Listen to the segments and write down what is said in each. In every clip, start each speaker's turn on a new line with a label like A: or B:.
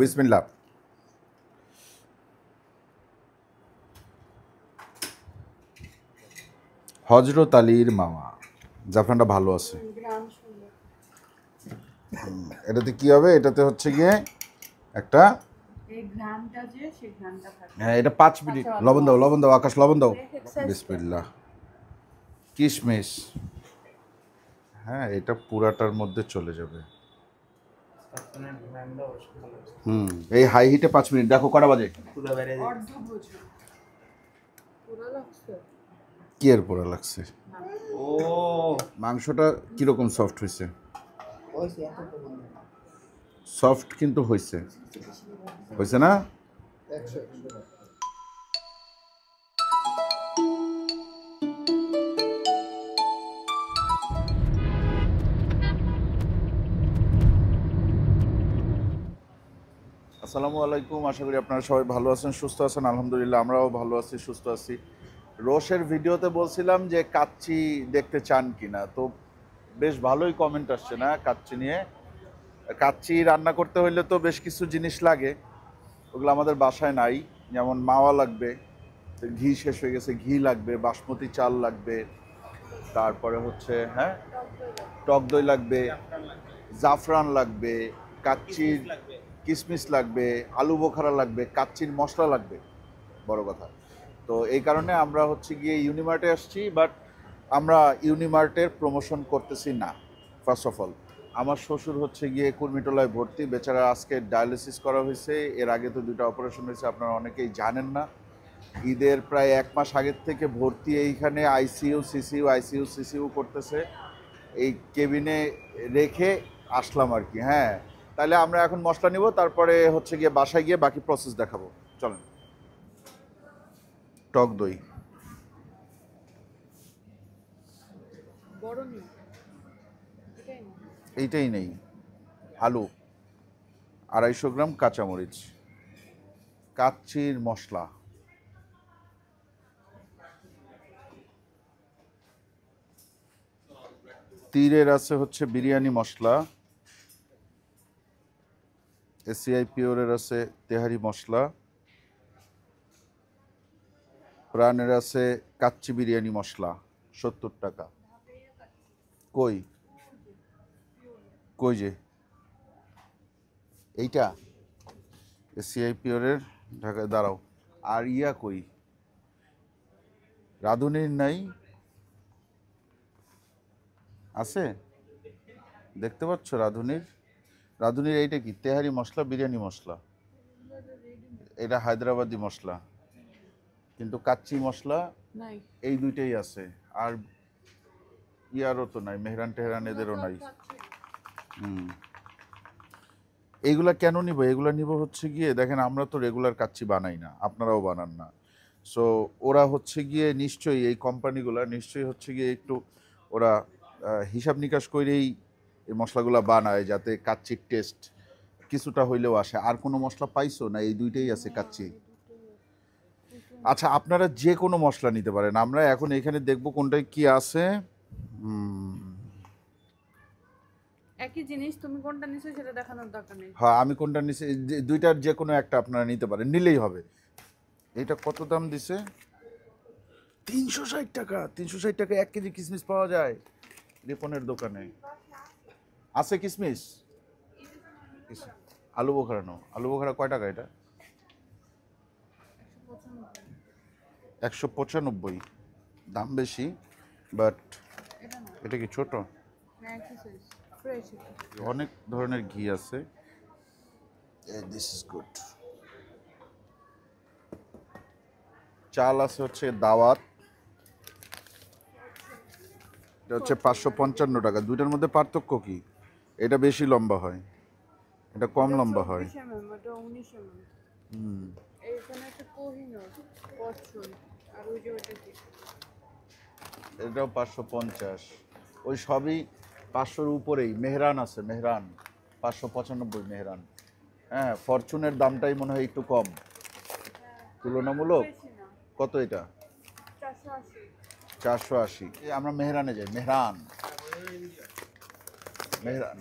A: বিসমিল্লাহ। হজরত আলীর মামা জাফরানটা ভালো আছে। এটাতে কি হবে? এটাতে হচ্ছে গিয়ে একটা হ্যাঁ, এটা 5 মিনিট। লবণ দাও, লবণ দাও, আকাশ লবণ দাও। বিসমিল্লাহ। কিশমিশ, হ্যাঁ, এটা পুরাটার মধ্যে চলে যাবে। এই হাই হিটে 5 মিনিট। দেখো কটা বাজে? কি এর পোড়া লাগছে? ও মাংসটা কিরকম সফট হয়েছে? সফট কিন্তু হয়েছে, হয়েছে না? আসসালামু আলাইকুম, আশা করি আপনারা সবাই ভালো আছেন, সুস্থ আছেন। আলহামদুলিল্লাহ আমরাও ভালো আছি, সুস্থ আছি। রোশের ভিডিওতে বলছিলাম যে কাচ্চি দেখতে চান কিনা, তো বেশ ভালোই কমেন্ট আসছে না কাচ্চি নিয়ে। কাচ্চি রান্না করতে হইলে তো বেশ কিছু জিনিস লাগে, ওগুলো আমাদের বাসায় নাই। যেমন মাওয়া লাগবে, ঘি শেষ হয়ে গেছে, ঘি লাগবে, বাসমতি চাল লাগবে, তারপরে হচ্ছে হ্যাঁ টক দই লাগবে, জাফরান লাগবে, কাচ্চির কিশমিশ লাগবে, আলু বোখারা লাগবে, কাচ্চির মশলা লাগবে, বড় কথা। তো এই কারণে আমরা হচ্ছে গিয়ে ইউনিমার্টে আসছি, বাট আমরা ইউনিমার্টের প্রমোশন করতেছি না। ফার্স্ট অফ অল, আমার শ্বশুর হচ্ছে গিয়ে কুর্মিটোলায় ভর্তি, বেচারা আজকে ডায়ালিসিস করা হয়েছে। এর আগে তো 2টা অপারেশন হয়েছে, আপনারা অনেকেই জানেন না। ঈদের প্রায় 1 মাস আগের থেকে ভর্তি এইখানে, আইসিইউ সিসিইউ করতেছে। এই কেবিনে রেখে আসলাম আর কি। হ্যাঁ, তাহলে আমরা এখন মশলা নিব, তারপরে হচ্ছে গিয়ে বাসায় গিয়ে বাকি প্রসেস দেখাবো। চলেন। টক দই এইটাই নেই। আলু 250 গ্রাম, কাঁচামরিচ, কাচ্চির মশলা, তীরের আছে হচ্ছে বিরিয়ানি মশলা, এসিআই পিওরের আছে তেহারি মশলা, প্রাণের আছে কাচ্চি বিরিয়ানি মশলা 70 টাকা। কই কই যে এইটা এসিআই পিওরের ঢাকায়, দাঁড়াও। আর ইয়া কই? রাঁধুনির নাই? আছে, দেখতে পাচ্ছ রাঁধুনির? রাঁধুনির এইটা কি? তেহারি মশলা, বিরিয়ানি মশলা, এটা হায়দ্রাবাদি মশলা, কিন্তু কাচ্চি মশলা এই দুইটাই আছে। আর ইয়ারও তো নাই, মেহরান টেহরান এদেরও নাই। এইগুলা কেন নিব? এগুলা নিব হচ্ছে গিয়ে, দেখেন আমরা তো রেগুলার কাচ্চি বানাই না, আপনারাও বানান না। সো ওরা হচ্ছে গিয়ে নিশ্চয়ই, এই কোম্পানিগুলা নিশ্চয়ই হচ্ছে গিয়ে একটু ওরা হিসাব নিকাশ করেই এই মশলাগুলা বানায়, যাতে কাচ্চির টেস্ট কিছুটা হইলেও আসে। আর কোনো মশলা পাইছো না? এই দুইটাই আছে কাচ্চি। আচ্ছা, আপনারা যে কোনো মশলা নিতে পারেন, আমরা এখন এখানে দেখব কোনটায় কি আছে।
B: একই জিনিস, তুমি কোনটা নিছো সেটা দেখানোর দরকার নেই।
A: হ্যাঁ, আমি কোনটা নিছি, দুইটার যে কোনো একটা আপনারা নিতে পারেন, নিলেই হবে। এটা কত দাম দিছে? 360 টাকা। 360 টাকা 1 কেজি কিশমিশ পাওয়া যায় রিপনের দোকানে। আছে কিশমিশ? আলু বোখারা নাও। আলু বোখারা কয় টাকা এটা? 195। দাম বেশি, বাট এটা কি ছোট? অনেক ধরনের ঘি আছে। This is good. চাল আছে হচ্ছে দাওয়াত, এটা হচ্ছে 555 টাকা। দুইটার মধ্যে পার্থক্য কি? এটা বেশি লম্বা হয়, এটা কম লম্বা হয়। এটাও 550। ওই সবই 500-র উপরেই। মেহরান আছে, মেহরান 595 মেহরান। হ্যাঁ, ফরচুনের দামটাই মনে হয় একটু কম তুলনামূলক। কত এটা? 480। আমরা মেহরানে যাই। মেহরান, মেহরান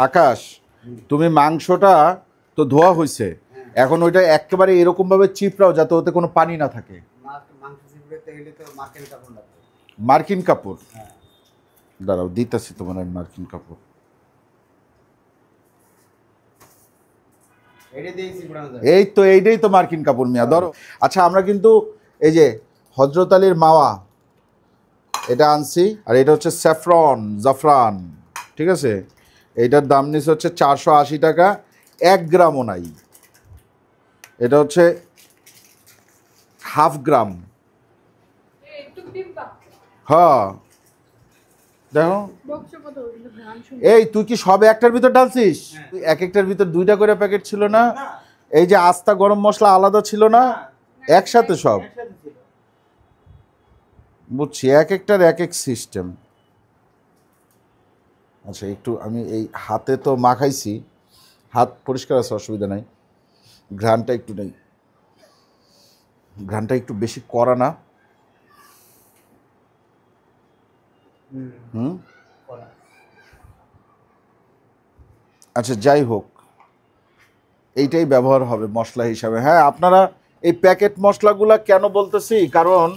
A: আকাশ, তুমি মাংসটা তো ধোয়া হয়েছে, এখন ওইটা একেবারে এরকম ভাবে চিপড়াও যাতে ওতে কোনো পানি না থাকে।
C: মাংস চিপড়াতে গেলে তো মার্কিন কাপড় লাগবে।
A: মার্কিন কাপড়?
C: হ্যাঁ,
A: দাঁড়াও দিতেছি তোমার আমি মার্কিন কাপড়।
C: এটা দিয়েই চিপড়ানো যায়।
A: এই তো এইটাই তো মার্কিন কাপড় মিয়া, ধরো। আচ্ছা আমরা কিন্তু এই যে হজরত আলীর মাওয়া এটা আনছি, আর এটা হচ্ছে স্যাফরন জাফরান, ঠিক আছে? এইটার দাম নিচ্ছে হচ্ছে 480 টাকা, 1 গ্রামও নাই। এটা হচ্ছে হাফ গ্রাম।
B: একটু ডিব্বা
A: হ্যাঁ দেখো,
B: বক্স কত কিন্তু গান শুনে
A: এই তুই কি সব একটার ভিতর ডালছিস? তুই এক একটার ভিতর 2টা করে প্যাকেট ছিল না? এই যে আস্তা গরম মশলা আলাদা ছিল না, একসাথে সব? বুঝছি, এক একটার এক এক সিস্টেম। আচ্ছা একটু আমি এই হাতে তো মাখাইছি, হাত পরিষ্কার আছে, অসুবিধা নাই। ঘ্রাণটা একটু নেই, ঘ্রাণটা একটু বেশি কড়া না? হুম।
C: করা।
A: আচ্ছা যাই হোক, এইটাই ব্যবহার হবে মশলা হিসাবে। হ্যাঁ আপনারা এই প্যাকেট মশলাগুলা কেন বলতেছি, কারণ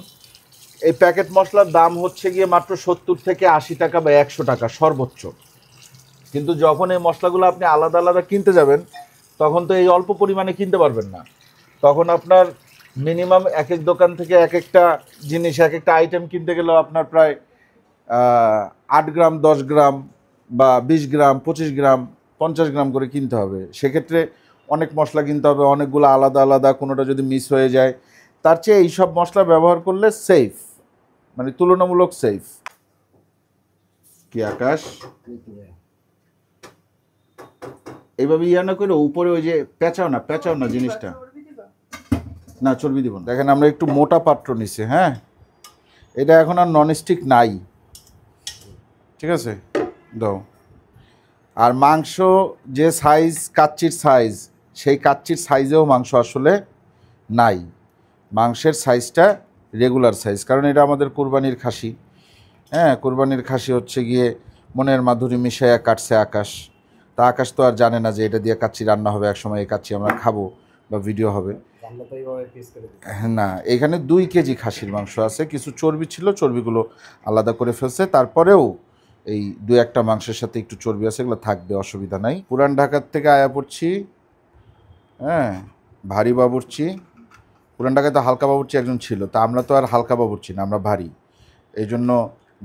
A: এই প্যাকেট মশলার দাম হচ্ছে গিয়ে মাত্র 70 থেকে 80 টাকা বা 100 টাকা সর্বোচ্চ। কিন্তু যখন এই মশলাগুলো আপনি আলাদা আলাদা কিনতে যাবেন, তখন তো এই অল্প পরিমাণে কিনতে পারবেন না। তখন আপনার মিনিমাম এক এক দোকান থেকে এক একটা জিনিস, এক একটা আইটেম কিনতে গেলেও আপনার প্রায় 8 গ্রাম 10 গ্রাম বা 20 গ্রাম 25 গ্রাম 50 গ্রাম করে কিনতে হবে। সেক্ষেত্রে অনেক মশলা কিনতে হবে, অনেকগুলো আলাদা আলাদা, কোনোটা যদি মিস হয়ে যায়। তার চেয়ে এইসব মশলা ব্যবহার করলে সেফ, মানে তুলনামূলক সেফ। কি আকাশ, এইভাবে ইয়া না করে উপরে ওই যে পেঁচাও না জিনিসটা।
B: চর্বি দিবা
A: না চর্বি দিব না। দেখেন আমরা একটু মোটা পাত্র নিছি, হ্যাঁ এটা এখন আর ননস্টিক নাই, ঠিক আছে? দাও। আর মাংস যে সাইজ, কাচ্চির সাইজ, সেই কাচ্চির সাইজেও মাংস আসলে নাই। মাংসের সাইজটা রেগুলার সাইজ, কারণ এটা আমাদের কোরবানির খাসি। হ্যাঁ কোরবানির খাসি হচ্ছে গিয়ে মনের মাধুরী মিশাইয়া কাটছে আকাশ। তা আকাশ তো আর জানে না যে এটা দিয়ে কাচ্চি রান্না হবে, একসময় এই কাচ্চি আমরা খাবো বা ভিডিও হবে।
C: জানলে তো এইভাবে পিস করে দিই।
A: হ্যাঁ না, এখানে 2 কেজি খাসির মাংস আছে, কিছু চর্বি ছিল, চর্বিগুলো আলাদা করে ফেলছে। তারপরেও এই 2-1টা মাংসের সাথে একটু চর্বি আছে, এগুলো থাকবে, অসুবিধা নাই। পুরান ঢাকার থেকে আয়া পড়ছি, হ্যাঁ ভারী বাবুর্চি। পুরান ঢাকায় তো হালকা বাবুর্চি একজন ছিল, তা আমরা তো আর হালকা বাবুর্চি না, আমরা ভারী। এই জন্য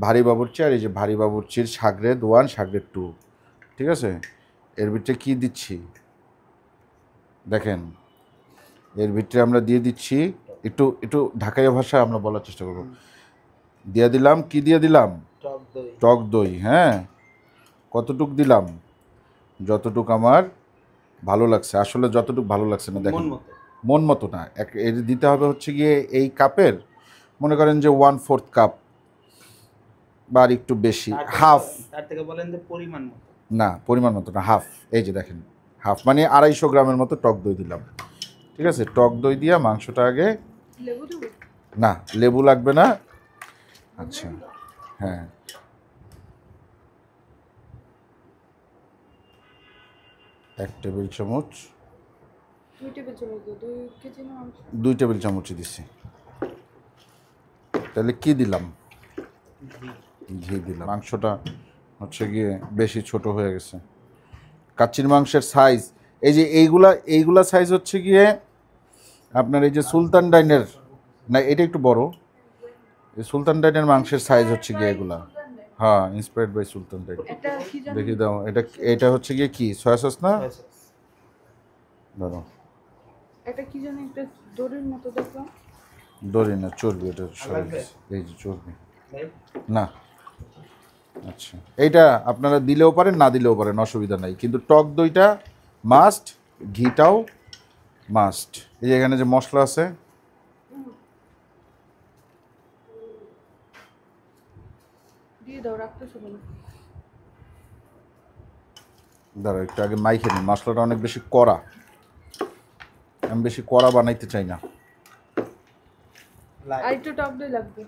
A: ভারী বাবুর্চি। আর এই যে ভারী বাবুর্চির সাগরেদ 1 সাগরেদ 2, ঠিক আছে? এর ভিতরে কী দিচ্ছি দেখেন, এর ভিতরে আমরা দিয়ে দিচ্ছি একটু একটু ঢাকাইয়া ভাষায় আমরা বলার চেষ্টা করব। দিয়ে দিলাম, কি দিয়ে দিলাম?
C: টক দই।
A: টক দই। হ্যাঁ কতটুক দিলাম? যতটুক আমার ভালো লাগছে, আসলে যতটুক ভালো লাগছে না, দেখেন
C: মন মতো।
A: মন মতো না, এর দিতে হবে হচ্ছে গিয়ে এই কাপের মনে করেন যে 1/4 কাপ বা আর একটু বেশি, হাফ।
C: তার থেকে বলেন যে পরিমাণ মতো।
A: না পরিমাণ মতো না, হাফ। এই যে দেখেন হাফ, মানে 250 গ্রামের মতো টক দই দিলাম, ঠিক আছে? টক দই দিয়া মাংসটা আগে,
B: লেবু দেবো
A: না লেবু লাগবে না। আচ্ছা হ্যাঁ, 1 টেবিল চামচ,
B: 2 টেবিল চামচ দিও 2 কেজি না মাংস
A: 2 টেবিল চামচ দিছি। তাহলে কি দিলাম? ঘি দিলাম। মাংসটা হচ্ছে গিয়ে বেশি ছোট হয়ে গেছে। কাচ্চির মাংসের সাইজ এই যে এইগুলা সাইজ হচ্ছে গিয়ে আপনার এই যে সুলতান ডাইনের, না এটা একটু বড়, এই সুলতান ডাইনের মাংসের সাইজ হচ্ছে গিয়ে এগুলা। হ্যাঁ ইন্সপায়ার্ড বাই সুলতান ডাইন।
B: এটা কি জানো
A: দেখি দাও, এটা হচ্ছে গিয়ে কি সয়া সস না? ধরো
B: এটা কি জানো একটা দড়ির মতো দেখলাম
A: দড়ি না, চর্বি, এটা সবাই এই যে চর্বি না। আচ্ছা এইটা আপনারা দিলেও পারেন, না দিলেও পারেন, অসুবিধা নাই। কিন্তু টক দইটা মাস্ট, ঘিটাও মাস্ট। এই যে এখানে যে মশলা আছে,
B: দিয়ে দাও রাখতেছো বলে
A: দাঁড়াও একটু আগে মাইখে নিই। মশলাটা অনেক বেশি কড়া, আমি বেশি কড়া বানাইতে চাই না।
B: আর একটু টক দই লাগবে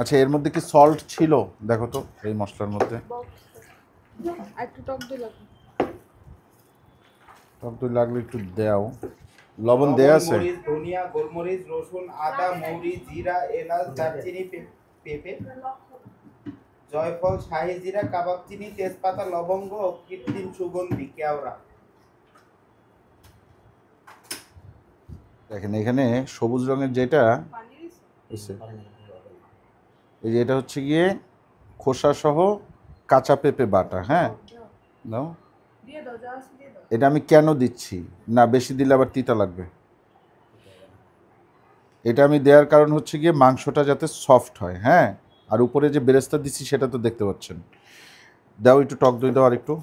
A: আচ্ছা এর মধ্যে কি সল্ট ছিল দেখো তো, এই মশলার মধ্যে?
B: বক্স আর একটু টক দই লাগবে
A: টক দই লাগলে একটু দাও। লবণ দেয়া আছে?
C: মরিচ, ধনিয়া, গোলমরিচ, রসুন, আদা, মৌরি, জিরা, এলাচ, দারচিনি, পেঁপে, জয়ফল, শাহি জিরা, কাবাব চিনি, তেজপাতা, লবঙ্গ ও কৃত্রিম সুগন্ধি কেওড়া।
A: দেখেন এখানে সবুজ রঙের যেটা
B: পানি দিছো?
A: হচ্ছে, এই যে এটা হচ্ছে গিয়ে খোসা সহ কাঁচা পেঁপে বাটা। হ্যাঁ নাও,
B: দিয়ে দাও, যা আছে দিয়ে দাও।
A: এটা আমি কেন দিচ্ছি না, বেশি দিলে আবার তিতা লাগবে। এটা আমি দেওয়ার কারণ হচ্ছে গিয়ে মাংসটা যাতে সফট হয়। হ্যাঁ, আর উপরে যে বেরেস্তা দিচ্ছি সেটা তো দেখতে পাচ্ছেন। দাও একটু টক দই দাও, আর একটু।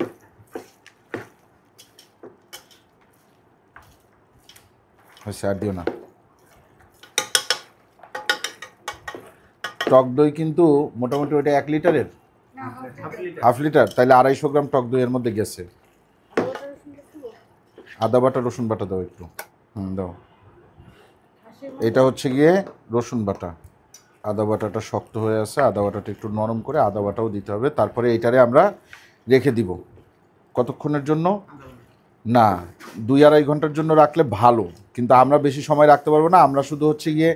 A: হয়েছে, আর দিও না। টক দই কিন্তু মোটামুটি ওইটা 1 লিটারের
B: না,
A: হাফ লিটার, তাহলে 250 গ্রাম টক দই এর মধ্যে গেছে। আদা বাটা রসুন বাটা দাও একটু। দাও। এটা হচ্ছে গিয়ে রসুন বাটা, আদা বাটাটা শক্ত হয়ে আছে, আদা বাটাটা একটু নরম করে আদা বাটাও দিতে হবে। তারপরে এটারে আমরা রেখে দিব কতক্ষণের জন্য, না 2-2.5 ঘন্টার জন্য রাখলে ভালো, কিন্তু আমরা বেশি সময় রাখতে পারবো না। আমরা শুধু হচ্ছে গিয়ে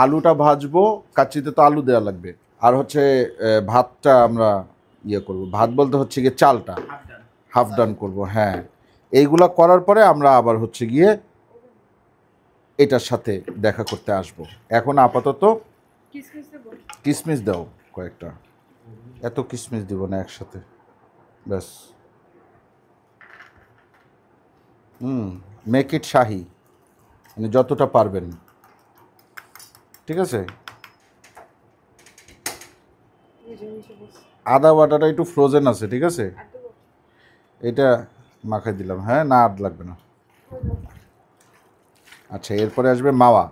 A: আলুটা ভাজবো, কাচ্চিতে তো আলু দেওয়া লাগবে, আর হচ্ছে ভাতটা আমরা ইয়ে করব। ভাত বলতে হচ্ছে গিয়ে চালটা হাফ ডান করব। হ্যাঁ, এইগুলা করার পরে আমরা আবার হচ্ছে গিয়ে এটার সাথে দেখা করতে আসব। এখন আপাতত
B: কিসমিস দেবো?
A: কিশমিশ দাও কয়েকটা, এত কিশমিশ দিব না একসাথে, ব্যাস। মেক ইট শাহি, মানে যতটা পারবেন, ঠিক আছে। আদা বাটাটা একটু ফ্রোজেন আছে, ঠিক আছে,
B: আর দেবো?
A: এটা মাখাই দিলাম। হ্যাঁ, না আর লাগবে না। আচ্ছা, এরপরে আসবে মাওয়া,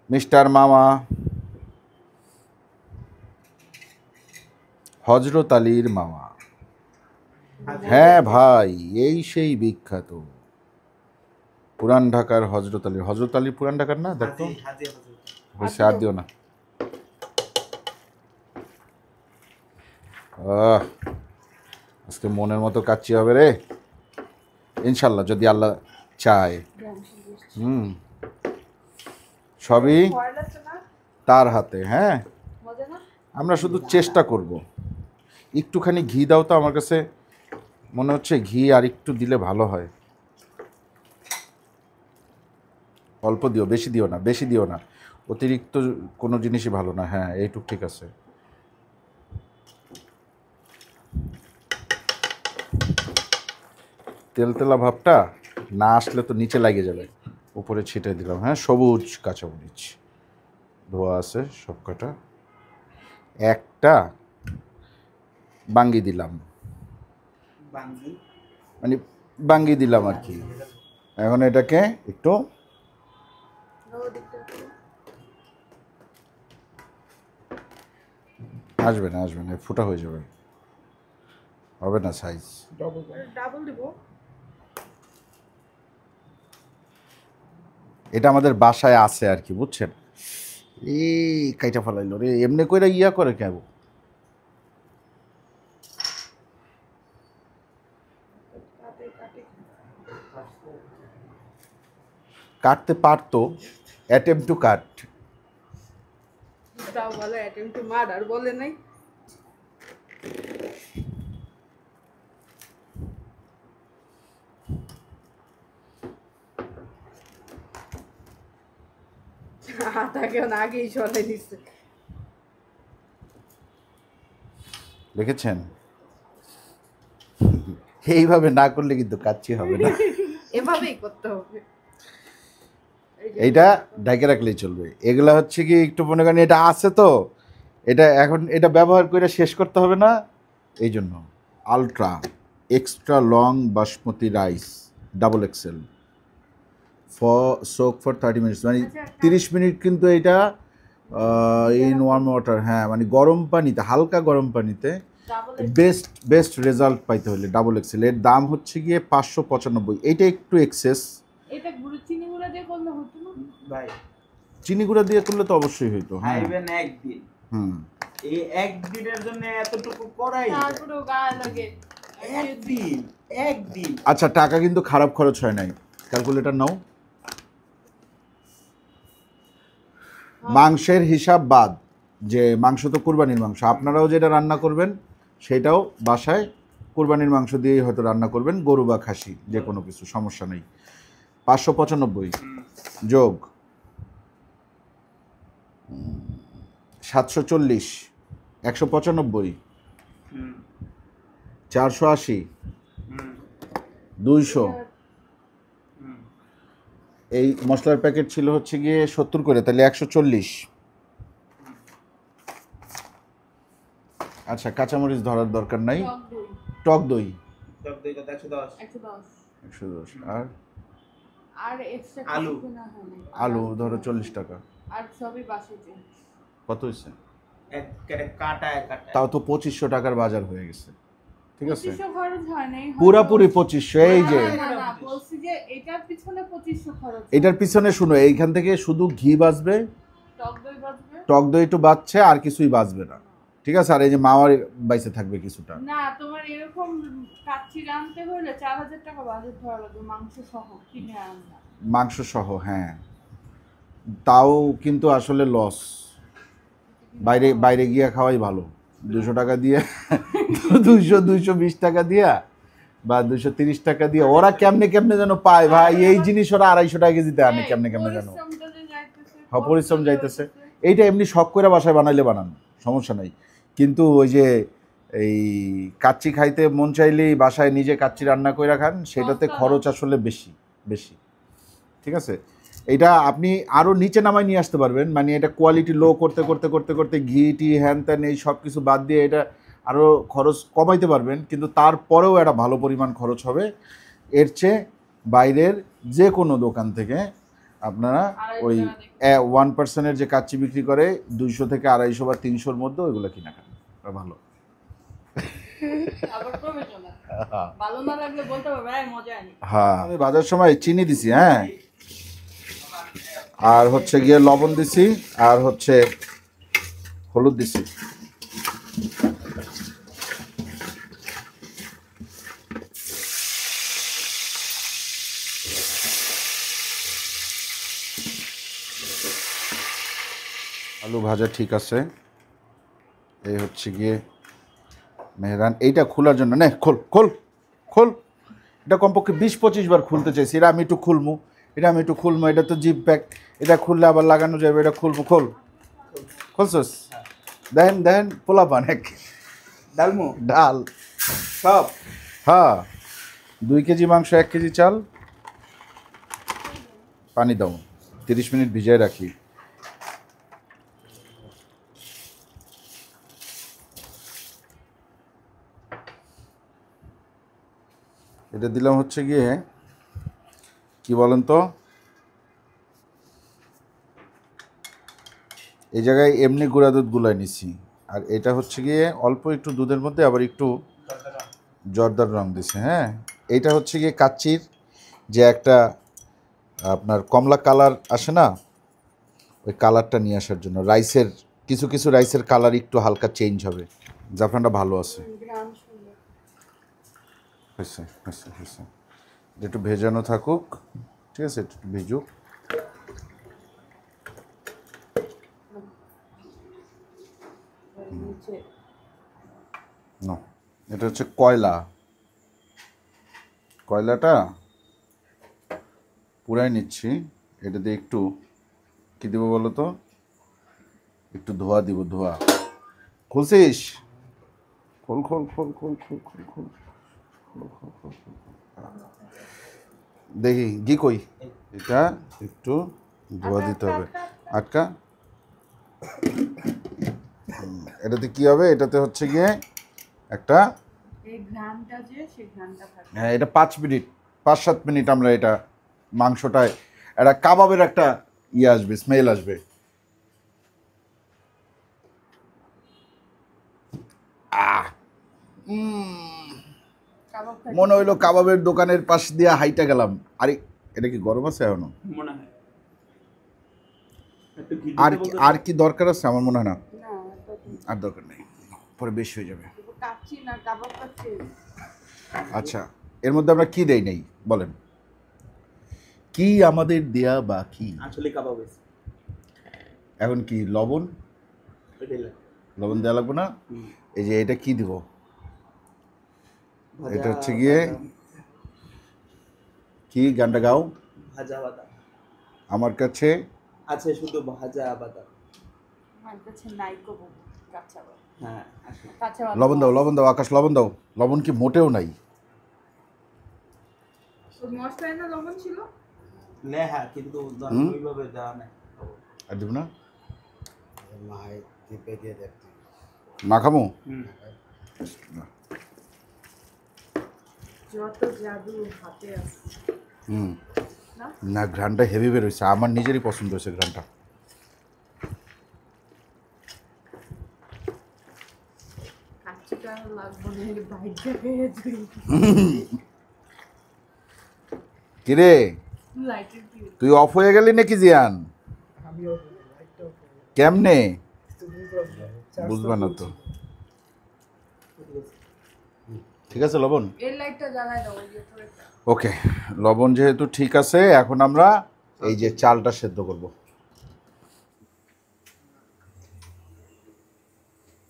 A: মিস্টার মাওয়া, হজরত আলীর মাওয়া। হ্যাঁ ভাই, এই সেই বিখ্যাত পুরান ঢাকার হজরত আলী। হজরত আলী পুরান ঢাকার না, দেখতো। হয়েছে, আর দিও না। আজকে মনের মতো কাচ্চি হবে রে, ইনশাল্লাহ, যদি আল্লাহ চায়। সবই
B: ভয় লাগছে না?
A: তার হাতে। হ্যাঁ,
B: মজা না?
A: আমরা শুধু চেষ্টা করব। একটুখানি ঘি দাও তো, আমার কাছে মনে হচ্ছে ঘি আর একটু দিলে ভালো হয়। অল্প দিও, বেশি দিও না, বেশি দিও না, অতিরিক্ত কোনো জিনিসই ভালো না। হ্যাঁ, এইটুক ঠিক আছে। তেলতেলা ভাবটা না আসলে তো নিচে লাগে যাবে। উপরে ছিটাই দিলাম। হ্যাঁ, সবুজ কাঁচামরিচ ধোয়া আছে সব কটা, একটা বাঙ্গি দিলাম, মানে বাঙ্গি দিলাম আর কি। এখন এটাকে একটু আসবে না, আসবে না, ফুটা হয়ে যাবে, হবে না সাইজ।
B: ডাবল দিব?
A: এটা আমাদের বাসায় আছে আর কি, বুঝছেন। এই কাইটা ফেলাইলো রে, এমনি কইরা ইয়া করে কেন? কাটতে পারতো, অ্যাটেম্প টু কাট।
B: তাও বলে অ্যাটেম্প টু মার্ডার বলে নাই। তাকে আগেই সরাই দিচ্ছে।
A: দেখেছেন, এইভাবে না করলে কিন্তু কাচ্চি হবে না।
B: এভাবেই করতে হবে।
A: এইটা ঢেকে রাখলেই চলবে। এগুলা হচ্ছে কি একটু মনে করেন এটা আছে তো, এটা এখন এটা ব্যবহার করে শেষ করতে হবে না, এই জন্য ultra extra long basmati rice double XL soak for 30 minutes, মানে 30 মিনিট কিন্তু এটা ইন ওয়ার্ম ওয়াটার। হ্যাঁ, মানে গরম পানিতে, হালকা গরম পানিতে বেস্ট রেজাল্ট পাইতে হলে ডাবল এক্সেল। এর দাম হচ্ছে গিয়ে 595। এইটা একটু এক্সেস।
B: এটা চিনি গুঁড়া দিয়ে করলে হতো না
C: ভাই?
A: চিনি গুঁড়া দিয়ে করলে তো অবশ্যই হইতো। হ্যাঁ,
C: খাইবেন একদিন, এই একদিনের জন্য এতটুকু করাই
B: তারপরেও গায়ে লাগে।
C: একদিন একদিন
A: আচ্ছা, টাকা কিন্তু খারাপ খরচ হয় নাই। ক্যালকুলেটর নাও। মাংসের হিসাব বাদ, যে মাংস তো কুরবানির মাংস, আপনারাও যেটা রান্না করবেন সেটাও বাসায় কুরবানির মাংস দিয়েই হয়তো রান্না করবেন, গরু বা খাসি যে কোনো কিছু, সমস্যা নেই। 595 যোগ 740 195
C: হুম
A: 480
C: হুম
A: 200।
C: হুম
A: এই মশলার প্যাকেট ছিল হচ্ছে গিয়ে 70 করে, তাহলে 140। আচ্ছা, কাঁচামরিচ ধরার দরকার নাই।
B: টক দই
A: টক দই
C: সব দুই কত 110
B: 110।
A: 110। আর
B: আর এক্সট্রা
C: আলু।
B: কিছু কেনা হয়নি।
A: আলু ধরো 40 টাকা।
B: আর সবই বাসাতে।
A: কত হয়েছে?
C: এক কাটায় কাটায়
A: তাও তো 2500 টাকার বাজার হয়ে গেছে। ঠিক আছে,
B: 2500 খরচ হয় নাই।
A: পুরাপুরি 2500। এই যে
B: না, বলছি যে এটার পিছনে 2500 খরচ।
A: এটার পিছনে শুনো, এইখান থেকে শুধু ঘি বাঁচবে,
B: টক দই বাজবে।
A: টক দই একটু বাঁচছে, আর কিছুই বাঁচবে না। ঠিক আছে, আর এই যে মাওয়ার বাইসে থাকবে কিছুটা।
B: না, তোমার এরকম কাচ্চি রানতে হলে 4000 টাকা বাজেট ধরা লাগবে মাংস সহ কিনে আনলা।
A: মাংস সহ, হ্যাঁ। তাও কিন্তু আসলে লস। বাইরে বাইরে গিয়ে খাওয়াই ভালো। 200 টাকা দিয়ে 220 টাকা দিয়া বা 230 টাকা দিয়ে ওরা কেমনে কেমনে যেন পায় ভাই, এই জিনিস ওরা 250 টাকা কেজিতে আনে কেমনে কেমনে যেন।
B: পরিশ্রমটা যে যাইতেছে,
A: হ্যাঁ, পরিশ্রম
B: কষ্টটা
A: যাইতেছে।
B: হইতেছে।
A: এইটা এমনি শখ করে বাসায় বানাইলে বানান, সমস্যা নাই। কিন্তু ওই যে এই কাচ্চি খাইতে মন চাইলেই বাসায় নিজে কাচ্চি রান্না করে খান, সেটাতে
B: সস্তা না।
A: খরচ আসলে বেশি বেশি। ঠিক আছে, এটা আপনি আরও নিচে নামায় নিয়ে আসতে পারবেন, মানে এটা কোয়ালিটি লো করতে করতে করতে করতে ঘি টি হ্যান ত্যান এই সব কিছু বাদ দিয়ে এটা আরও খরচ কমাইতে পারবেন, কিন্তু তারপরেও একটা ভালো পরিমাণ খরচ হবে। এর চেয়ে বাইরের যে কোনো দোকান থেকে আপনারা ওই 1% যে কাচ্চি বিক্রি করে 200 থেকে 250 বা 300-র মধ্যে, ওইগুলো কিনা খান, ওটা ভালো।
B: আবার প্রয়োজনে ভালো না লাগলে বলতে পারবে এই মজা আনি।
A: হ্যাঁ, আমি বাজার সময় চিনি দিছি, হ্যাঁ, আর হচ্ছে গিয়ে লবণ দিছি, আর হচ্ছে হলুদ দিছি। আলু ভাজা ঠিক আছে। এই হচ্ছে গিয়ে মেহরান, এইটা খোলার জন্য নে, খোল খোল খোল। এটা কমপক্ষে 20-25 বার খুলতে চাইছি। এটা আমি একটু খুলমু, এটা আমি একটু খুলমু, এটা তো জিপ প্যাক, এটা খুললে আবার লাগানো যাবে, এটা খুলমু। খোল, খুলছস? দেখেন দেখেন, পোলা পান এক
C: ডালমু
A: ডাল
C: সব
A: হ্যাঁ, 2 কেজি মাংস, 1 কেজি চাল, পানি দাও, 30 মিনিট ভিজিয়ে রাখি। এটা দিলাম হচ্ছে গিয়ে কি বলেন তো, এই জায়গায় এমনি গুঁড়া দুধ গুলাই নিছি, আর এটা হচ্ছে গিয়ে অল্প একটু দুধের মধ্যে আবার একটু জর্দার রং দিছে। হ্যাঁ, এইটা হচ্ছে গিয়ে কাচ্চির যে একটা আপনার কমলা কালার আসে না, ওই কালারটা নিয়ে আসার জন্য। রাইসের কিছু কিছু রাইসের কালার একটু হালকা চেঞ্জ হবে। জাফরানটা ভালো আছে,
B: গ্রাম সুন্দর।
A: হয়েছে হয়েছে হয়েছে। একটু ভেজানো থাকুক, ঠিক আছে, একটু ভিজুক।
B: নিচে
A: না, এটা হচ্ছে কয়লা, কয়লাটা পুরাই নিচ্ছি। এটা দিয়ে একটু কী দেবো বলো তো, একটু ধোয়া দিব, ধোয়া। খুলছিস? খোল খোল খোল খোল খোল খোল খোল খোল খোল খোল। দেখি ঘি কই, এটা একটু ধোয়া দিতে হবে। আটকা। এটাতে কি হবে, এটাতে হচ্ছে গিয়ে একটা,
B: এই ঘ্রাণটা যে সেই ঘ্রাণটা থাকে।
A: হ্যাঁ, এটা 5 মিনিট 5-7 মিনিট আমরা এটা মাংসটায় একটা কাবাবের একটা ইয়ে আসবে, স্মেল আসবে।
B: কাবাব খাইতে
A: মনে হইলো কাবাবের দোকানের পাশ দিয়ে হাইটা গেলাম। আরে এটা কি গরম আছে এখনো?
C: মনে হয় একটু ঘি
A: আর
C: দিতে বলতে
A: আর কি দরকার আছে? আমার মনে হয় না,
B: না, তো
A: আর দরকার নেই, পরে বেশি হয়ে যাবে।
B: কাচ্চি না কাবাব কাচ্চি।
A: আচ্ছা, এর মধ্যে আমরা কি দেই নাই বলেন, কি আমাদের দেয়া বাকি?
C: আসলে কাবাব হয়েছে
A: এখন কি লবণ?
C: এটাই লাগে।
A: লবণ দেওয়া লাগবে না?
C: হুম।
A: এই যে এটা কি দিব?
C: ভাজা
A: এটা হচ্ছে গিয়ে
C: বাদাম,
A: কি, গানটা গাও।
C: ভাজা বাদাম
A: আমার কাছে
C: আছে, শুধু ভাজা বাদাম।
B: আমার কাছে নাই কবু কাঁচা বাদাম।
C: হ্যাঁ আসলে
B: কাঁচা বাদাম
A: লবণ দাও,
B: আছে।
A: লবণ দাও, আকাশ লবণ দাও। লবণ কি মোটেও নাই?
B: ওই মশলায় না লবণ ছিল?
C: নেহা, কিন্তু
A: হুম?
C: ওইভাবে দেওয়া নাই।
A: আর দিব না?
D: মায় টিপে দিয়ে দেখতে
A: মাখামো?
C: হুম।
B: যত জাদু হাতে আছে
A: হুম।
B: না?
A: না, ঘ্রানটা হেভি বের হয়েছে, আমার নিজেরই পছন্দ হয়েছে ঘ্রানটা।
B: কাচ্চিটা লাগবে না, এই বাইরে পেয়ে তুই
A: কিরে,
B: লাইটের কি
A: তুই অফ হয়ে গেলি নাকি জিয়ান? কেমনে? বুঝবা না তো। ঠিক আছে লবণ?
B: এই লাইটটা জ্বালায় দাও ওই যে উপরেরটা।
A: ওকে, লবণ যেহেতু ঠিক আছে, এখন আমরা এই যে চালটা সেদ্ধ করব।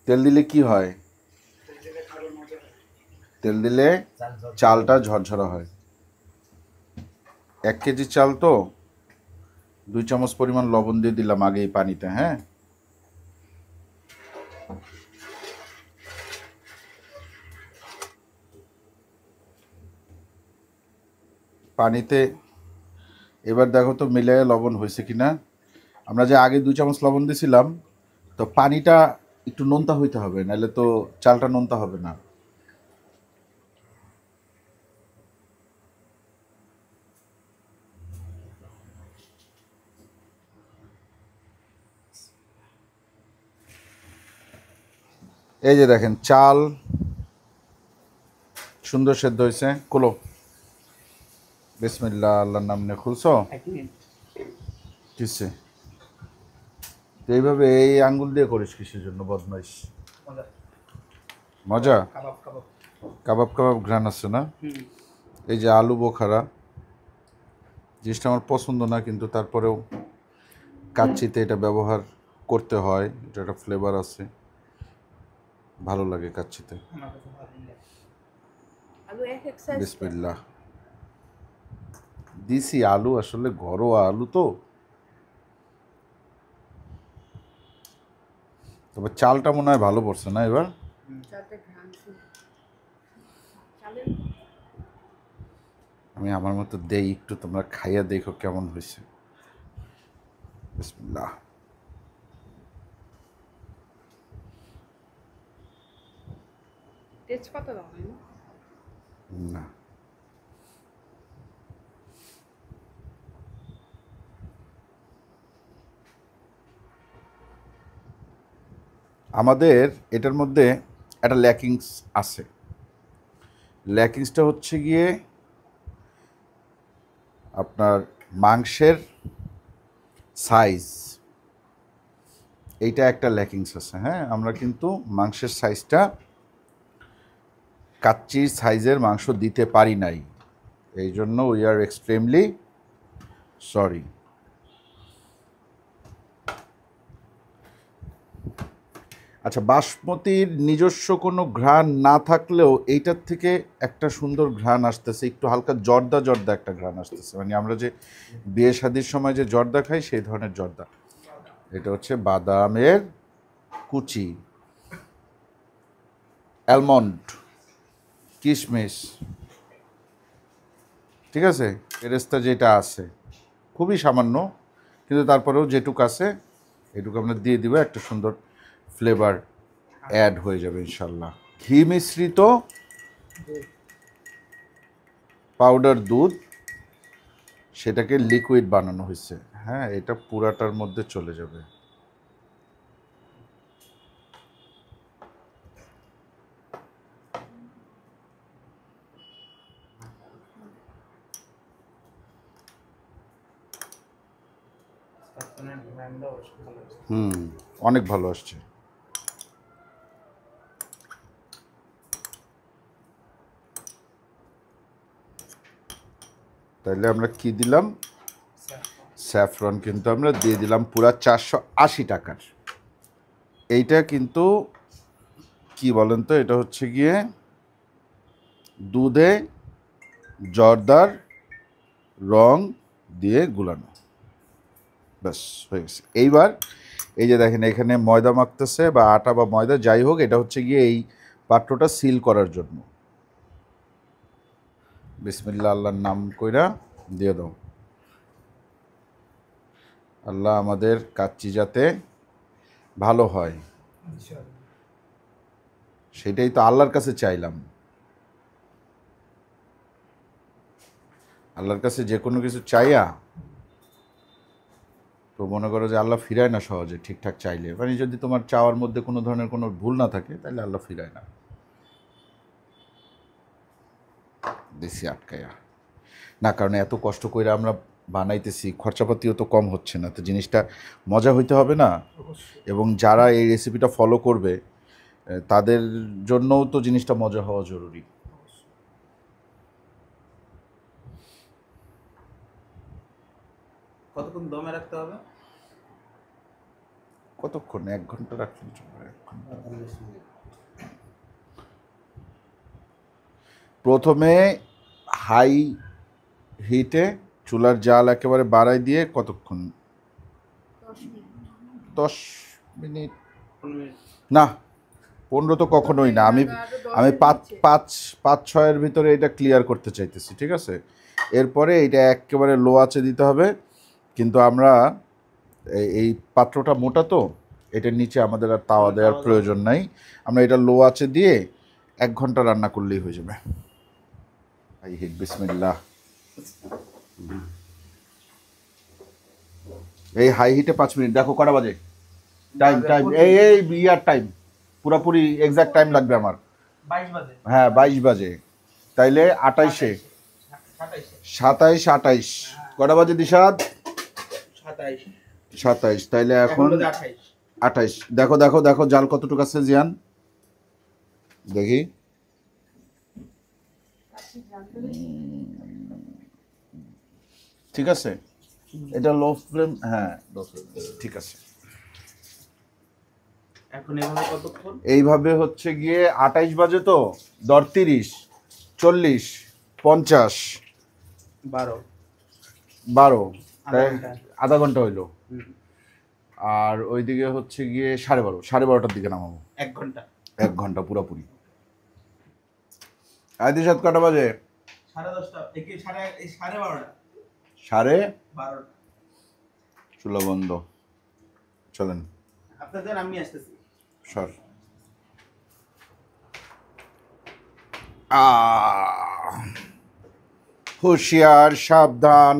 A: তেল দিলে কি হয়? তেল দিলে চালটা ঝরঝরা হয়। 1 কেজি চাল তো 2 চামচ পরিমাণ লবণ দিয়ে দিলাম আগে এই পানিতে। হ্যাঁ, পানিতে এবার দেখো তো মিলে লবণ হয়েছে কিনা। আমরা যে আগে 2 চামচ লবণ দিয়েছিলাম, তো পানিটা একটু নোনতা হইতে হবে, নাহলে তো চালটা নোনতা হবে না। এই যে দেখেন চাল সুন্দর সেদ্ধ হয়েছে। খুলো, বিসমিল্লাহ, আল্লাহর নাম নিয়ে খুলছো?
C: এক মিনিট।
A: কিসে তো এইভাবে এই আঙ্গুল দিয়ে করিস কিসের জন্য বদমাইশ?
C: মজা।
A: মজা?
C: কাবাব কাবাব।
A: কাবাব কাবাব ঘ্রাণ আছে না?
C: হুম।
A: এই যে আলু বোখারা জিনিসটা আমার পছন্দ না, কিন্তু তারপরেও কাচ্চিতে এটা ব্যবহার করতে হয়, এটা একটা ফ্লেভার আছে, ভালো লাগে কাচ্চিতে।
C: আমার কাছে ভালোই লাগে।
B: আলু এক এক সাইজ
A: বিসমিল্লাহ দিছি, আলু আসলে ঘরোয়া আলু তো। তবে চালটা মনে হয় ভালো পড়ছে না এবার?
B: চালটা ঘ্রাণ ছিল চালের
A: আমি আমার মতো দেই একটু, তোমরা খাইয়া দেখো কেমন হয়েছে। বিসমিল্লাহ।
B: তেজপাতা দাও না?
A: না, আমাদের এটার মধ্যে একটা ল্যাকিংস আছে। ল্যাকিংসটা হচ্ছে গিয়ে আপনার মাংসের সাইজ, এইটা একটা ল্যাকিংস আছে। হ্যাঁ, আমরা কিন্তু মাংসের সাইজটা কাচ্চির সাইজের মাংস দিতে পারি নাই, এই জন্য উই আর এক্সট্রিমলি সরি। আচ্ছা, বাসমতির নিজস্ব কোনো ঘ্রাণ না থাকলেও এইটার থেকে একটা সুন্দর ঘ্রাণ আসতেছে, একটু হালকা জর্দা জর্দা একটা ঘ্রাণ আসতেছে, মানে আমরা যে বিয়ে শাদির সময় যে জর্দা খাই সেই ধরনের জর্দা। এটা হচ্ছে বাদামের কুচি, অ্যালমন্ড, কিশমিশ, ঠিক আছে, পেরেস্তা যেটা আছে খুবই সামান্য, কিন্তু তারপরেও যেটুকু আছে এটুকু আমরা দিয়ে দিব, একটা সুন্দর ফ্লেভার অ্যাড হয়ে যাবে ইনশাল্লাহ। ঘি মিশ্রিত পাউডার দুধ, সেটাকে লিকুইড বানানো হয়েছে। হ্যাঁ, এটা পুরাটার মধ্যে চলে যাবে।
C: কাস্টমারের ব্র্যান্ডও ভালো আছে।
A: অনেক ভালো আসছে। তাইলে আমরা কি দিলাম, স্যাফরন কিন্তু আমরা দিয়ে দিলাম পুরা 480 টাকার। এইটা কিন্তু কি বলেন তো, এটা হচ্ছে গিয়ে দুধে জর্দার রং দিয়ে গুলানো, ব্যাস হয়ে গেছে। এইবার এই যে দেখেন এখানে ময়দা মাখতেছে বা আটা বা ময়দা যাই হোক, এটা হচ্ছে গিয়ে এই পাত্রটা সিল করার জন্য। বিসমিল্লাহ আল্লাহর নাম কইরা দিয়ে দাও। আল্লাহ আমাদের কাচ্চি যাতে ভালো হয় সেটাই তো আল্লাহর কাছে চাইলাম। আল্লাহর কাছে যে কোনো কিছু চাইয়া তো মনে করো যে আল্লাহ ফিরায় না সহজে, ঠিকঠাক চাইলে। মানে যদি তোমার চাওয়ার মধ্যে কোনো ধরনের কোনো ভুল না থাকে তাহলে আল্লাহ ফিরায় না। দেশি আটকায়া না, কারণ এত কষ্ট করে আমরা বানাইতেছি, খরচাপাতিও তো কম হচ্ছে না, তো জিনিসটা মজা হইতে হবে না। এবং যারা এই রেসিপিটা ফলো করবে তাদের জন্যও তো জিনিসটা মজা হওয়া জরুরি।
C: কতক্ষণ দমে রাখতে হবে?
A: কতক্ষণ? 1 ঘন্টা রাখলেন চলবে। 1 ঘন্টা।
D: 45 মিনিট।
A: প্রথমে হাই হিটে চুলার জাল একেবারে বাড়াই দিয়ে কতক্ষণ?
B: 10 মিনিট।
A: 10 minute
C: 15 minute.
A: না, 15 তো কখনোই না। আমি 5-6-এর ভিতরে এটা ক্লিয়ার করতে চাইতেছি, ঠিক আছে? এরপরে এটা একেবারে লো আঁচে দিতে হবে। কিন্তু আমরা এই পাত্রটা মোটা তো, এটার নিচে আমাদের আর তাওয়া দেওয়ার প্রয়োজন নাই। আমরা এটা লো আঁচে দিয়ে 1 ঘন্টা রান্না করলেই হয়ে যাবে। হাই হিট, বিসমিল্লাহ। এই হাই হিটে 5 মিনিট। দেখো কটা বাজে? টাইম এই বিয়ার টাইম পুরোপুরি এক্সাক্ট টাইম লাগবে আমার।
C: 22 বাজে।
A: হ্যাঁ 22 বাজে। তাইলে 28-এ 27 28 কটা বাজে দিশাদ?
C: 27।
A: 27। তাইলে এখন
C: 28।
A: 28। দেখো দেখো দেখো জাল কতটুকু আছে জিয়ান, দেখি। ঠিক আছে, এটা লো ফ্লেম, হ্যাঁ লো ফ্লেম, ঠিক আছে।
C: এখন এভাবে কতক্ষণ?
A: এইভাবে হচ্ছে গিয়ে 28 বাজে তো, 10 30 40 50 12 আধা ঘন্টা হইলো। আর ওইদিকে হচ্ছে গিয়ে 12:30, 12:30টার দিকে নামাবো।
C: 1 ঘন্টা।
A: 1 ঘন্টা পুরোপুরি। আইদি সাত কটা বাজে?
C: 10:30টা। একে 12:30।
A: 12:30।
C: 12।
A: চুলা বন্ধ, চলেন
C: আপনাদের আমি আসতেছি।
A: সর। হুঁশিয়ার, সাবধান।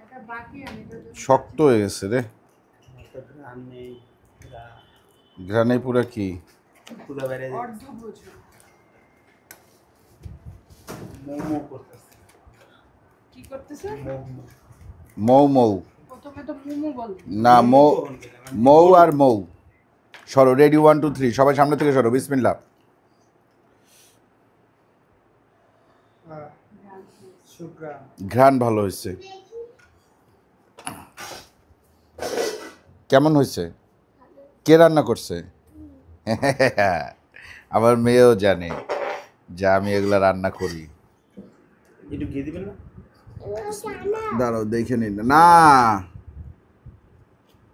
B: এটা বাকি আমি এটা
A: শক্ত হয়ে গেছে রে।
C: আমি
A: ঘ্রানে পুরা কি
C: পুরো বাইরে
B: অর্ধ বুঝো।
C: মোমো করতেছি।
B: কি করতেছে?
C: মোমো।
A: মৌ মৌ
B: প্রথমে তো মোমো বল।
A: না, মৌ মৌ আর মৌ। সরো, রেডি 1 2 3, সবাই সামনে থেকে সরো। বিসমিল্লাহ। ঘ্রাণ ভালো হয়েছে। কেমন হয়েছে? কে রান্না করছে? আমার মেয়েও জানে যে আমি এগুলা রান্না করি।
C: একটু ঘি দিবেন না?
A: দাঁড়াও দেখে নিন। না,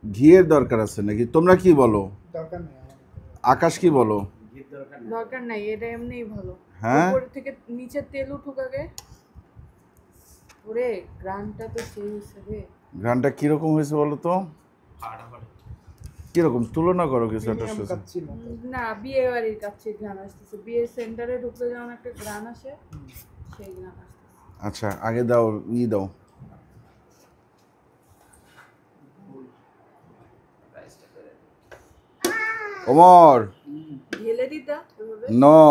A: ঘিয়ের দরকার আছে নাকি? তোমরা কি বলো?
C: দরকার নেই।
A: আকাশ কি বলো?
C: ঘির দরকার নেই।
B: দরকার নাই, এটা এমনিই ভালো।
A: হ্যাঁ?
B: উপর থেকে নিচে তেল উঠুক আগে। ওরে গ্রানটা তো সেই হিসেবে।
A: ঘ্রাণটা কিরকম হয়েছে বলো তো?
C: ফাটাফাটি।
A: কিরকম তুলনা করো কিছু একটা সাথে।
B: না, বিয়ে বাড়ির কাছে গ্রান আসতেছে। বিয়ের সেন্টারে ঢুকলে যেমন একটা গ্রান আসে, সেই গ্রান আসতেছে।
A: আচ্ছা আগে দাও, দাও। ওমর
B: ঢেলে দিতা এভাবে।
A: নো,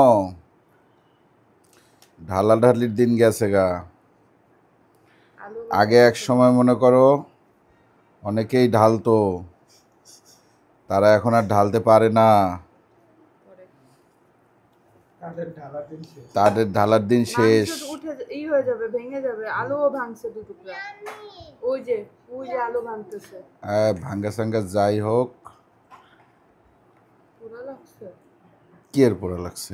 A: ঢালাঢালির দিন গেছে গা।
B: আলু
A: আগে এক সময় মনে করো অনেকেই ঢালতো, তারা এখন আর ঢালতে পারে না।
B: করে।
A: তাদের ঢালার দিন শেষ।
B: মাংস উঠে হয়ে যাবে, ভেঙে যাবে। আলুও ভাঙছে 2 টুকরা। ওই যে আলু ভাঙতেছে।
A: ভাঙ্গা সাঙ্গা যাই হোক,
B: পুরো লাগছে।
A: কি এর পরে লাগছে?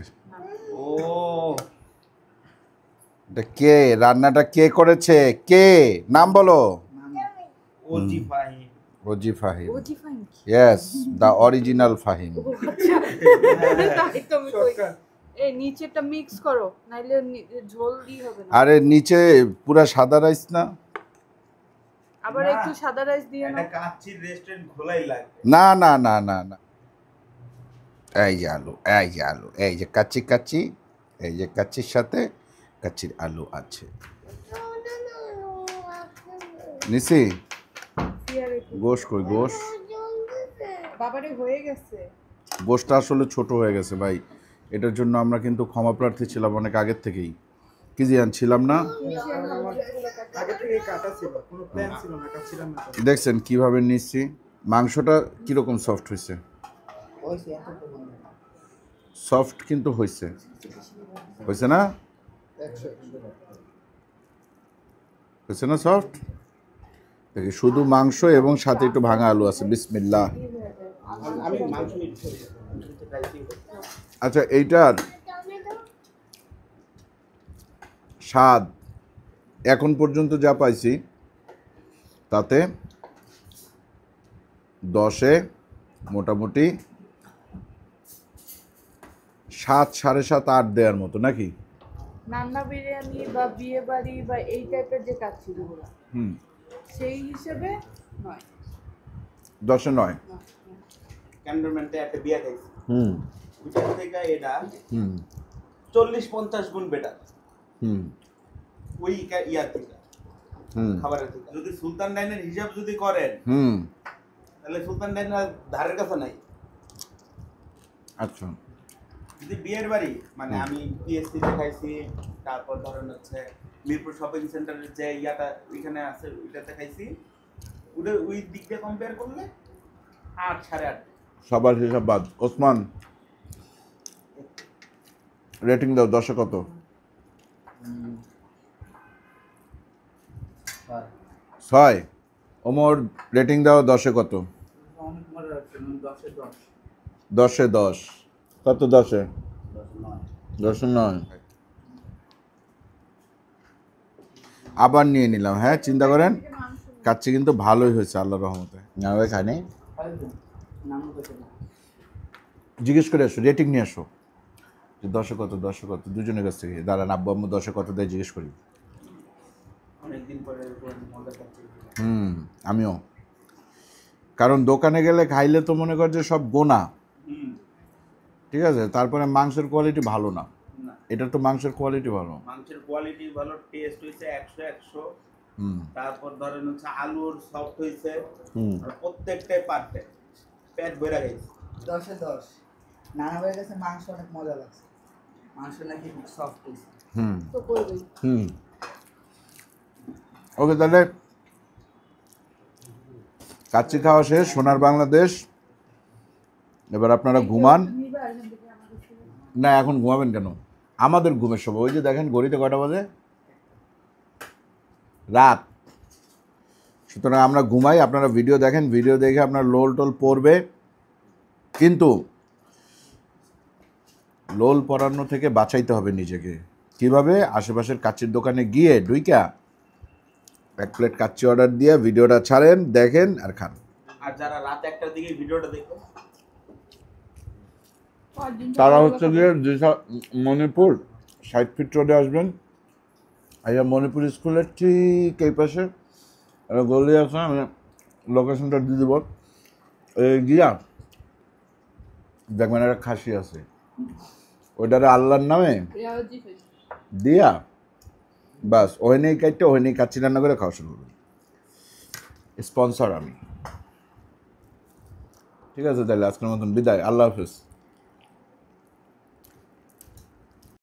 C: ও
A: এটা কে রান্নাটা কে করেছে? কে নাম বলো?
C: OG Fahim.
A: OG Fahim.
B: OG fine.
A: Yes, the original Fahim.
B: আচ্ছা। তাই তো আমি কই। এই নিচেটা মিক্স করো, নাইলে ঝোল হবে না।
A: আরে নিচে পুরা সাদা রাইস না?
B: আবার
C: না,
B: একটু সাদা রাইস দিয়ে
C: এটা
B: নাও।
C: কাচ্চির রেস্টুরেন্ট খোলাই লাগবে।
A: না না না না না, এই যে আলু, এই যে আলু, এই যে কাচ্চি কাচ্চি, এই যে কাচ্চির সাথে কাচ্চির আলু আছে। নিসি গোশ কই? গোশ
B: বাবারে হয়ে গেছে।
A: গোশটা আসলে ছোট হয়ে গেছে ভাই, এটার জন্য আমরা কিন্তু ক্ষমা প্রার্থী ছিলাম অনেক আগের থেকেই। কি জিয়ান ছিলাম না?
E: আগে থেকে কাটা ছিল, কোনো প্ল্যান ছিল না, কাটছিলাম না।
A: দেখছেন কিভাবে নিচ্ছি? মাংসটা কিরকম সফট হয়েছে? সফট কিন্তু হয়েছে, হয়েছে না? হয়েছে না সফট? দেখি শুধু মাংস এবং সাথে একটু ভাঙা আলু আছে। বিসমিল্লাহ।
C: আমি মাংস নিচ্ছি।
A: আচ্ছা, এইটার স্বাদ এখন পর্যন্ত যা পাইছি তাতে 10-এ মোটামুটি 7, 7.5, 8 দেওয়ার মতো নাকি?
B: নান্না বিরিয়ানি বা বিয়ে বাড়ি বা এই টাইপের যে কাচ্চিগুলো,
A: হুম,
B: সেই হিসেবে নয়।
A: 10-এ 9।
C: ক্যান্টনমেন্টে একটা বিয়ে খাইছি,
A: হুম
C: ওইটার থেকে এটা
A: হুম
C: 40-50 গুণ বেটার
A: হুম
C: ওই ইয়ার থেকে,
A: হুম
C: খাবারের থেকে। যদি সুলতান ডাইনের হিসাব যদি করেন
A: হুম
C: তাহলে সুলতান ডাইনের ধারের কাছে নাই।
A: আচ্ছা,
C: যদি বিয়ের বাড়ি মানে আমি পিএসসিতে খাইছি, তারপর ধরেন হচ্ছে মিরপুর শপিং সেন্টারের যে ইয়াটা ওইখানে আছে ওইটাতে খাইছি, ওটা ওই দিক দিয়ে কম্পেয়ার করলে 8, 8.5।
A: সবার হিসাব বাদ। ওসমান রেটিং দাও, 10-এ কত? 6। ওমর রেটিং দাও, 10-এ কত?
E: অনেক মজা হচ্ছে, 10-এ 10।
A: 10-এ 10 কত? 10-এ 10-এ 9। আবার নিয়ে নিলাম। হ্যাঁ, চিন্তা করেন, কাচ্চি কিন্তু ভালোই হয়েছে আল্লাহর রহমতে। না ভাই খাই জিজ্ঞেস করে আসো, রেটিং নিয়ে আসো যে 10-এ কত, 10-এ কত, দুজনের কাছ থেকে। দাঁড়ান, আব্বু আম্মু 10-এ কত দেয় জিজ্ঞেস করি।
C: অনেকদিন পরে এরকম মজা পাচ্ছি।
A: আমিও। কারণ দোকানে গেলে খাইলে তো মনে কর যে সব গোনা, ঠিক আছে, তারপরে মাংসের কোয়ালিটি ভালো না।
C: না,
A: এটা তো মাংসের কোয়ালিটি ভালো।
C: মাংসের কোয়ালিটি ভালো, টেস্ট হয়েছে 100-100।
A: হুম
C: তারপর ধরেন হচ্ছে আলুর সফট হয়েছে,
A: হুম
C: আর প্রত্যেকটাই পারফেক্ট, পেট ভরে গেছে।
E: 10-এ 10। নানা ভাইয়ের কাছে মাংস অনেক মজা লাগছে, মাংস নাকি খুব সফট হয়েছে।
A: হুম
B: তো করবেই।
A: হুম ওকে, তাহলে কাচ্চি খাওয়া শেষ, সোনার বাংলাদেশ। এবার আপনারা ঘুমান।
B: নিবা এখান থেকে আমাদের থেকে?
A: না, এখন ঘুমাবেন কেন? আমাদের ঘুমের সময়। ওই যে দেখেন ঘড়িতে কয়টা বাজে, রাত। সুতরাং আমরা ঘুমাই, আপনারা ভিডিও দেখেন, ভিডিও দেখে আপনার লোল টোল পড়বে। কিন্তু লোল পড়ানো থেকে বাঁচাইতে হবে নিজেকে। কিভাবে? আশেপাশের কাচ্চির দোকানে গিয়ে ঢুইকা 1 প্লেট কাচ্চি অর্ডার দিয়ে ভিডিওটা ছাড়েন, দেখেন আর খান।
C: আর যারা রাত 1টার দিকে ভিডিওটা দেখবেন,
A: তারা হচ্ছে গিয়ে মণিপুর 60 ফিট রোডে আসবেন। আইয়া মণিপুর স্কুলের ঠিক এই পাশে একটা গলি আছে, আমি লোকেশনটা দিয়ে দেবো। গিয়া দেখবেন একটা খাসি আছে, ওইটারে আল্লাহর নামে
B: রিয়াজি ফেস।
A: দিয়া বাস ওখানেই কাটতে ওখানেই কাচ্চি রান্না করে খাওয়া শুরু করবেন। স্পন্সর আমি। ঠিক আছে, তাহলে আজকের মতন বিদায়। আল্লাহ হাফেজ।